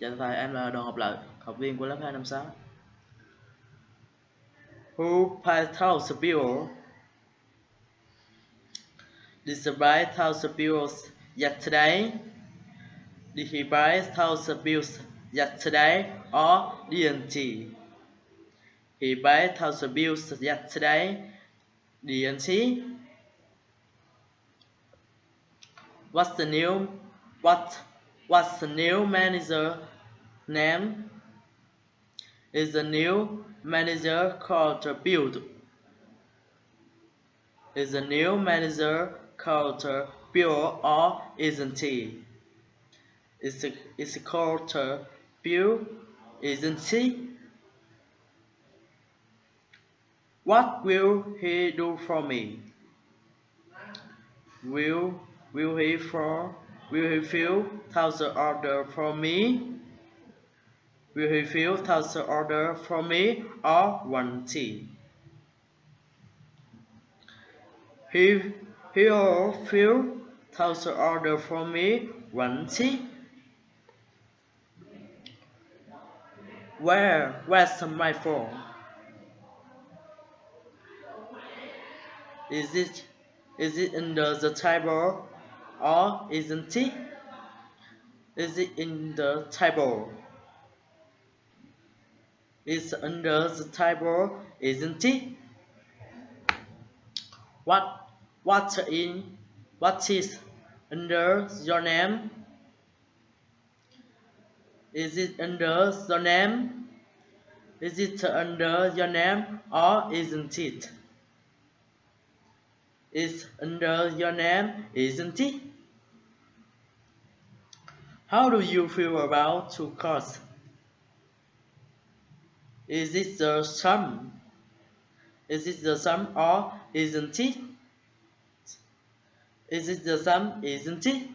Chào thầy, em là Đoàn Ngọc Lợi, học viên của lớp 256. Who paid the bill? Did he buy the bills yesterday? Did he buy the bills yesterday or didn't he? He bought the bills yesterday, didn't he? What's the new manager name? Is the new manager called Bill? Is the new manager called Bill or isn't he? Is it called Bill? Isn't he? What will he do for me? Will he fill the order for me? Will he fill the order for me or won't he? He'll fill the order for me, won't he? Where's my phone? Is it under the table or isn't it? Is it in the table? It's under the table, isn't it? What is under your name? Is it under your name? Is it under your name or isn't it? It's under your name, isn't it? How do you feel about 2 cards? Is it the sum? Is it the sum or isn't it? Is it the sum, isn't it?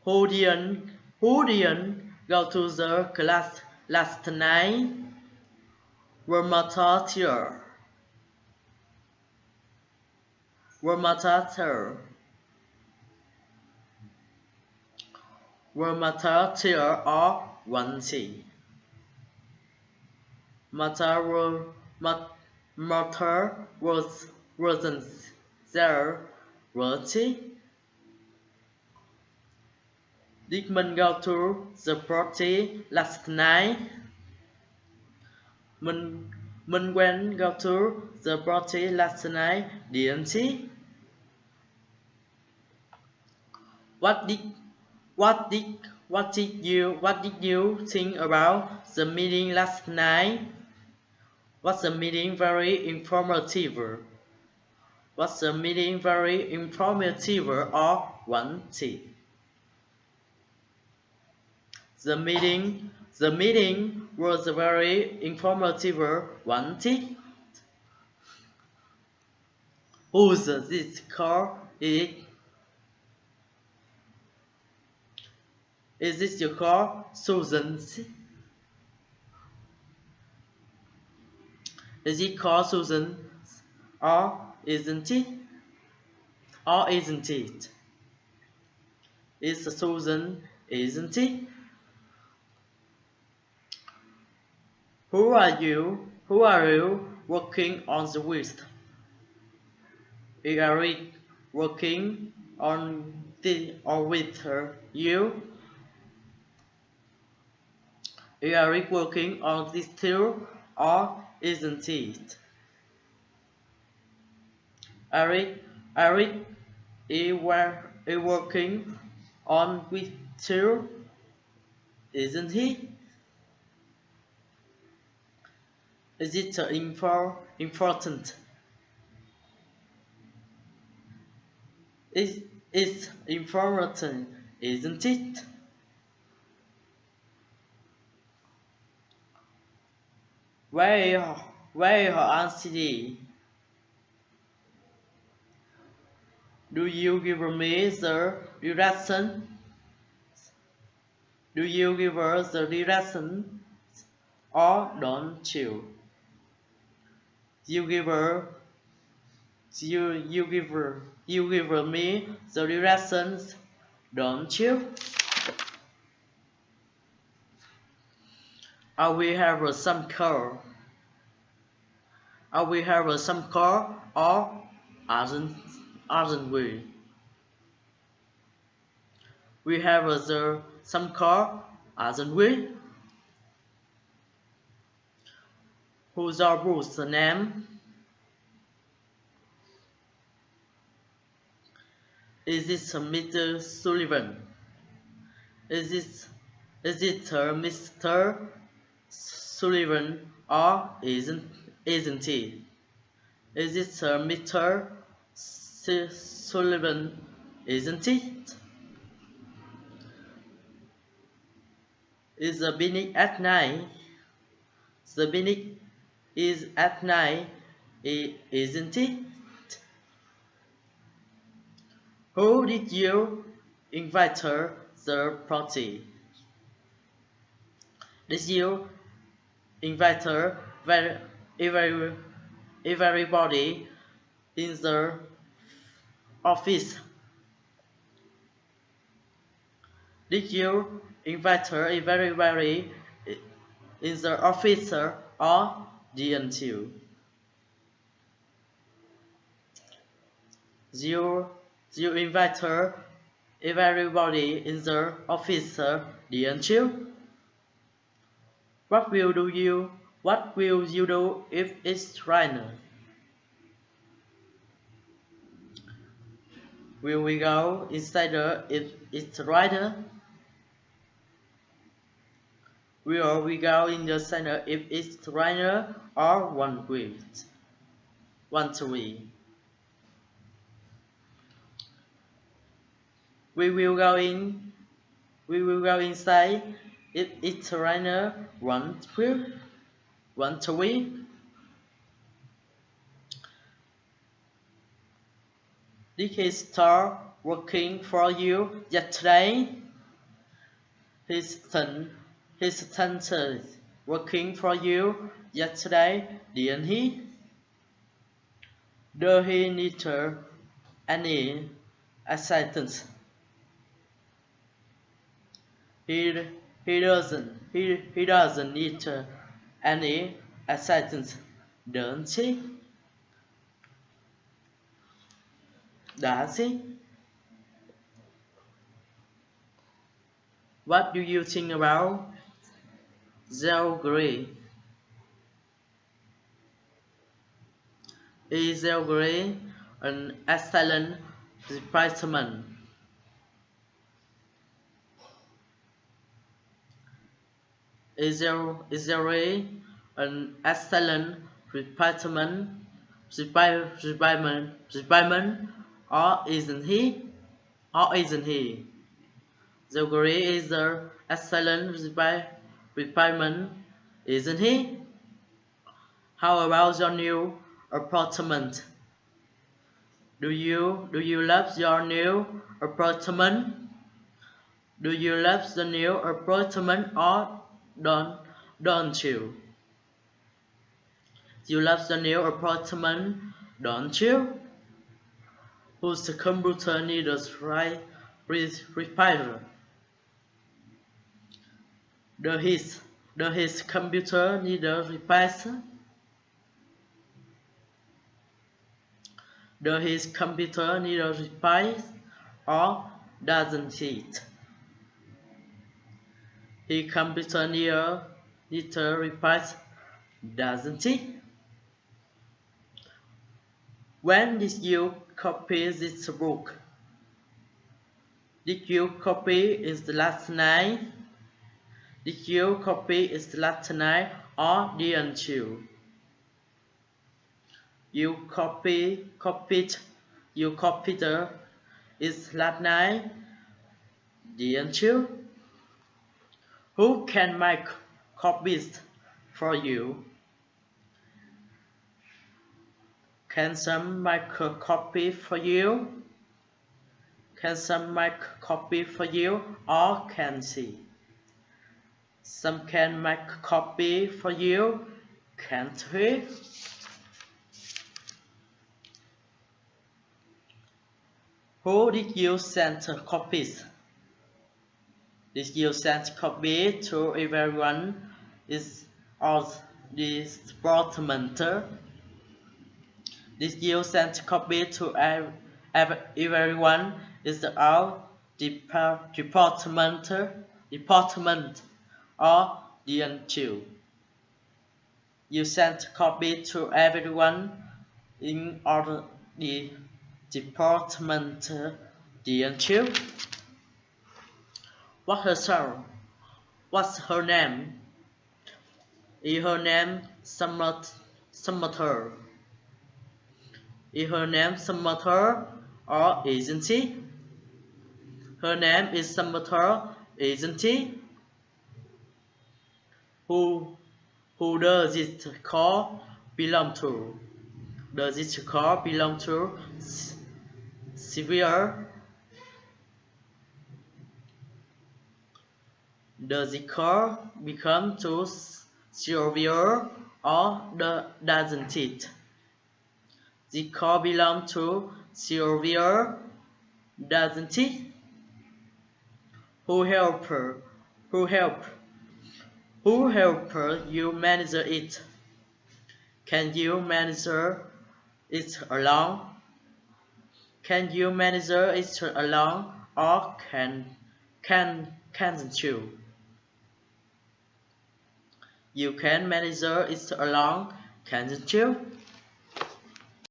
Who didn't go to the class last night? Were my teacher? Were my teacher? Were my teacher or wasn't she? Mother wasn't there, was she? Did mình go to the party last night? Mình went go to the party last night, didn't he? What did you think about the meeting last night? Was the meeting very informative? Was the meeting very informative or wasn't it? The meeting was very informative, wasn't it? Who's this car? Is this your car, Susan? Is it called Susan? Or isn't it? Or isn't it? It's Susan, isn't it? Who are you working on the with? Is Eric working on the or with her? You? Is Eric working on this too or isn't it? Eric is working on with too, isn't he? Is it important? It's important, isn't it? Where is her auntie? Do you give me the direction? Do you give her the direction or don't you? You give me the directions don't you? Are we have some car? Are we have some car or aren't we? We have some car, aren't we? Who's our boss name? Is it Mr. Sullivan? Is it Mr. Sullivan or isn't he? Is it Mr. Sullivan? Isn't it? Is the picnic at night? The picnic is at night, isn't it? Who did you invite her the party? Did you invite her everybody in the office? Did you invite her everybody in the office or didn't you? You invite her everybody in the office, didn't you? What will you do if it's raining? Will we go inside if it's raining? Will we go in the center if it's raining or want we? We will go inside if it's raining. Want we? Did he start working for you yesterday? His started working for you yesterday, didn't he? Does he need any assistance? He doesn't need any assistance, doesn't he? Does he? What do you think about geography? Is geography an excellent department? Is geography an excellent department? Or isn't he? Geography is an excellent department, isn't he? How about your new apartment? Do you love your new apartment? Do you love the new apartment or don't you? You love the new apartment, don't you? Whose computer needs repair? Does his computer need repairs? Does his computer need repairs or doesn't it? His computer need repairs, doesn't it? When did you copy this book? Did you copy it last night? Did you copy it last night or didn't you? You copied it last night, didn't you? Who can make copies for you? Can some make a copy for you? Can some make a copy for you or can she? Some can make a copy for you, can't we? Who did you send copies? Did you send copy to everyone? Is all the department? Did you send copy to everyone? Is all department? Or didn't you? You sent copy to everyone in all the department, didn't you? What's her name? Is her name Summer? Is her name Summer or isn't she? Her name is Summer, isn't she? Who does it car belong to? Does it car belong to Sylvia? Does the car become to Sylvia or doesn't it? The car belongs to Sylvia, doesn't it? Who helped her? Who helped you manage it? Can you manage it alone? Can you manage it alone, or can't you? You can manage it alone, can't you?